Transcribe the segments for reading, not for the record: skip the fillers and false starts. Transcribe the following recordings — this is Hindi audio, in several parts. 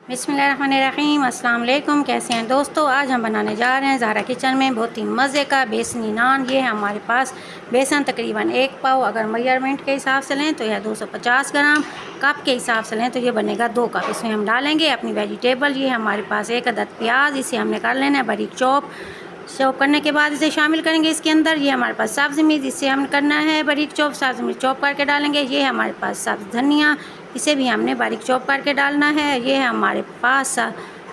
बिस्मिल्लाहिर्रहमानिर्रहीम। अस्सलाम वालेकुम। कैसे हैं दोस्तों? आज हम बनाने जा रहे हैं ज़हरा किचन में बहुत ही मज़े का बेसनी नान। ये है हमारे पास बेसन तकरीबन 1 पाव, अगर मेजरमेंट के हिसाब से लें तो यह 250 ग्राम, कप के हिसाब से लें तो ये बनेगा 2 कप। इसमें हम डालेंगे अपनी वेजिटेबल। ये हमारे पास 1 अदद प्याज, इसे हमने कर लेना है बारीक चॉप करने के बाद इसे शामिल करेंगे इसके अंदर। ये हमारे पास सब्ज़ मिर्च, इसे हम करना है बारीक चॉप, सब्ज़ मिर्च चॉप करके डालेंगे। ये है हमारे पास सब्ज़ धनिया, इसे भी हमने बारीक चॉप करके डालना है। ये है हमारे पास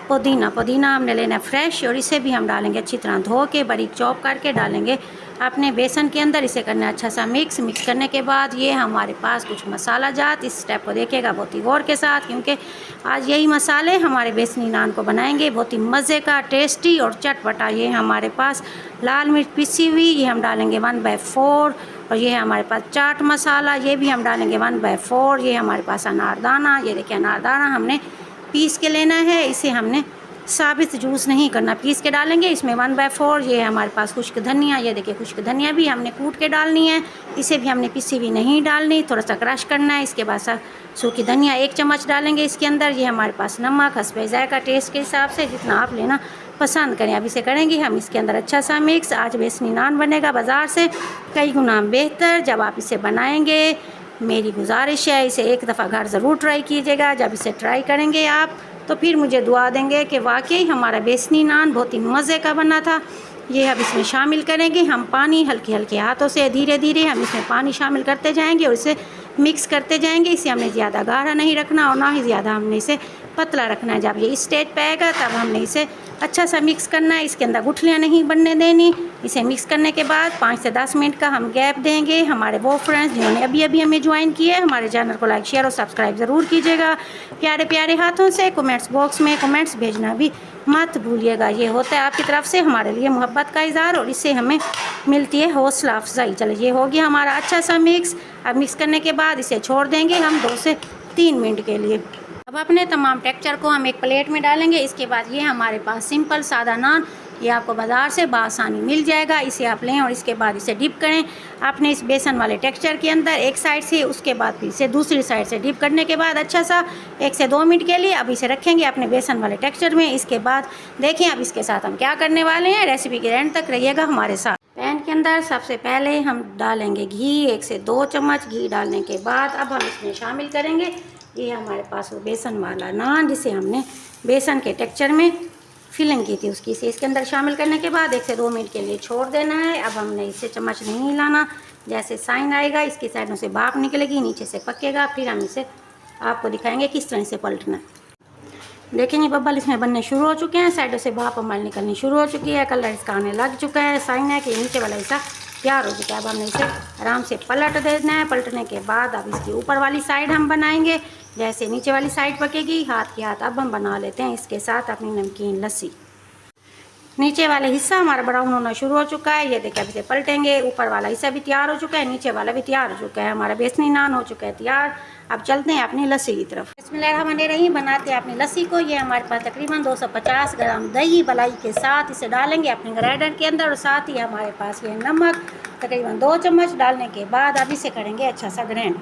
पुदीना हमने लेना है फ्रेश, और इसे भी हम डालेंगे अच्छी तरह धो के बारीक चॉप करके डालेंगे अपने बेसन के अंदर। इसे करना है अच्छा सा मिक्स करने के बाद ये हमारे पास कुछ मसाला जात, इस स्टेप को देखिएगा बहुत ही गौर के साथ, क्योंकि आज यही मसाले हमारे बेसनी नान को बनाएंगे बहुत ही मज़े का, टेस्टी और चटपटा। ये हमारे पास लाल मिर्च पिसी हुई, ये हम डालेंगे 1/4, और ये है हमारे पास चाट मसाला, ये भी हम डालेंगे 1/4। ये हमारे पास अनारदाना, ये देखिए अनारदाना हमने पीस के लेना है, इसे हमने साबित जूस नहीं करना, पीस के डालेंगे इसमें 1/4। ये है हमारे पास खुश्क धनिया, ये देखिए खुश्क धनिया भी हमने कूट के डालनी है, इसे भी हमने पिसी हुई नहीं डालनी, थोड़ा सा क्रश करना है। इसके बाद सूखी धनिया 1 चम्मच डालेंगे इसके अंदर। ये हमारे पास नमक हस्बे जायका टेस्ट के हिसाब से जितना आप लेना पसंद करें। अब इसे करेंगे हम इसके अंदर अच्छा सा मिक्स। आज बेसनी नान बनेगा बाज़ार से कई गुना बेहतर। जब आप इसे बनाएंगे, मेरी गुजारिश है इसे एक दफ़ा घर ज़रूर ट्राई कीजिएगा। जब इसे ट्राई करेंगे आप तो फिर मुझे दुआ देंगे कि वाकई हमारा बेसनी नान बहुत ही मज़े का बना था। ये अब इसमें शामिल करेंगे हम पानी, हल्के हल्के हाथों से धीरे धीरे हम इसमें पानी शामिल करते जाएंगे और इसे मिक्स करते जाएंगे। इसे हमने ज़्यादा गाढ़ा नहीं रखना और ना ही ज़्यादा हमने इसे पतला रखना है। जब ये इस स्टेज पे आएगा तब हमने इसे अच्छा सा मिक्स करना है, इसके अंदर गुठलियाँ नहीं बनने देनी। इसे मिक्स करने के बाद 5 से 10 मिनट का हम गैप देंगे। हमारे वो फ्रेंड्स जिन्होंने अभी अभी हमें ज्वाइन किया है, हमारे चैनल को लाइक शेयर और सब्सक्राइब ज़रूर कीजिएगा। प्यारे प्यारे हाथों से कमेंट्स बॉक्स में कमेंट्स भेजना भी मत भूलिएगा। ये होता है आपकी तरफ से हमारे लिए मोहब्बत का इज़हार और इससे हमें मिलती है हौसला अफजाई। चलो ये हो गया हमारा अच्छा सा मिक्स। अब मिक्स करने के बाद इसे छोड़ देंगे हम 2 से 3 मिनट के लिए। अब अपने तमाम टेक्सचर को हम एक प्लेट में डालेंगे। इसके बाद ये हमारे पास सिंपल सादा नान, ये आपको बाज़ार से बआसानी मिल जाएगा। इसे आप लें और इसके बाद इसे डिप करें अपने इस बेसन वाले टेक्सचर के अंदर एक साइड से, उसके बाद फिर इसे दूसरी साइड से डिप करने के बाद अच्छा सा 1 से 2 मिनट के लिए अब इसे रखेंगे अपने बेसन वाले टेक्सचर में। इसके बाद देखें अब इसके साथ हम क्या करने वाले हैं, रेसिपी के एंड तक रहिएगा हमारे साथ। पैन के अंदर सबसे पहले हम डालेंगे घी, 1 से 2 चम्मच घी डालने के बाद अब हम इसमें शामिल करेंगे ये हमारे पास वो बेसन वाला नान जिसे हमने बेसन के टेक्सचर में फिलिंग की थी उसकी। इसे इसके अंदर शामिल करने के बाद 1 से 2 मिनट के लिए छोड़ देना है। अब हमने इसे चम्मच नहीं हिलाना, जैसे साइन आएगा इसकी साइडों से भाप निकलेगी, नीचे से पकेगा, फिर हम इसे आपको दिखाएंगे किस तरह से पलटना है। देखेंगे बब्बल इसमें बनने शुरू हो चुके हैं, साइडों से भाप हमारी निकलनी शुरू हो चुकी है, कलर इसका आने लग चुका है, साइन है कि नीचे वाला हिस्सा तैयार हो चुका है। अब हमने इसे आराम से पलट देना है। पलटने के बाद अब इसकी ऊपर वाली साइड हम बनाएंगे, जैसे नीचे वाली साइड पकेगी हाथ के हाथ अब हम बना लेते हैं इसके साथ अपनी नमकीन लस्सी। नीचे वाला हिस्सा हमारा ब्राउन होना शुरू हो चुका है, ये देखिए अब इसे पलटेंगे, ऊपर वाला हिस्सा भी तैयार हो चुका है, नीचे वाला भी तैयार हो चुका है, हमारा बेसनी नान हो चुका है तैयार। अब चलते हैं अपनी लस्सी की तरफ। बिस्मिल्लाहिर्रहमानिर्रहीम। बनाते हैं अपनी लस्सी को। ये हमारे पास तकरीबन 250 ग्राम दही मलाई के साथ इसे डालेंगे अपने ग्राइंडर के अंदर, और साथ ही हमारे पास ये नमक तकरीबन 2 चम्मच डालने के बाद अब इसे करेंगे अच्छा सा ग्राइंड।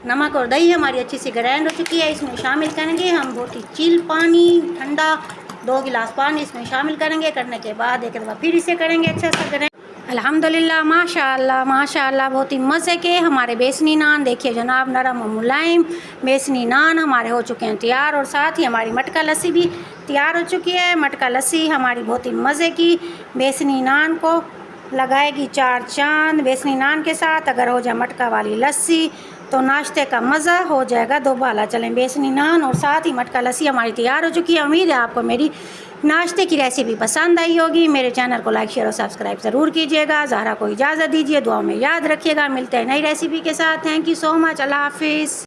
नमक और दही हमारी अच्छी सी ग्राइंड हो चुकी है, इसमें शामिल करेंगे हम बहुत ही चिल पानी, ठंडा 2 गिलास पानी इसमें शामिल करेंगे। करने के बाद एक दफ़ा फिर इसे करेंगे अच्छा सा ग्राइंड। अल्हम्दुलिल्लाह माशाअल्लाह माशाअल्लाह बहुत ही मज़े के हमारे बेसनी नान देखिए जनाब, नरम और मुलायम बेसनी नान हमारे हो चुके हैं तैयार, और साथ ही हमारी मटका लस्सी भी तैयार हो चुकी है। मटका लस्सी हमारी बहुत ही मज़े की बेसनी नान को लगाएगी 4 चांद। बेसनी नान के साथ अगर हो जाए मटका वाली लस्सी तो नाश्ते का मज़ा हो जाएगा दोबाला। चलें बेसनी नान और साथ ही मटका लस्सी हमारी तैयार हो चुकी है। उम्मीद है आपको मेरी नाश्ते की रेसिपी पसंद आई होगी। मेरे चैनल को लाइक शेयर और सब्सक्राइब ज़रूर कीजिएगा। ज़हरा को इजाज़त दीजिए, दुआ में याद रखिएगा। मिलते हैं नई रेसिपी के साथ। Thank you so much. अल्लाह हाफिज़।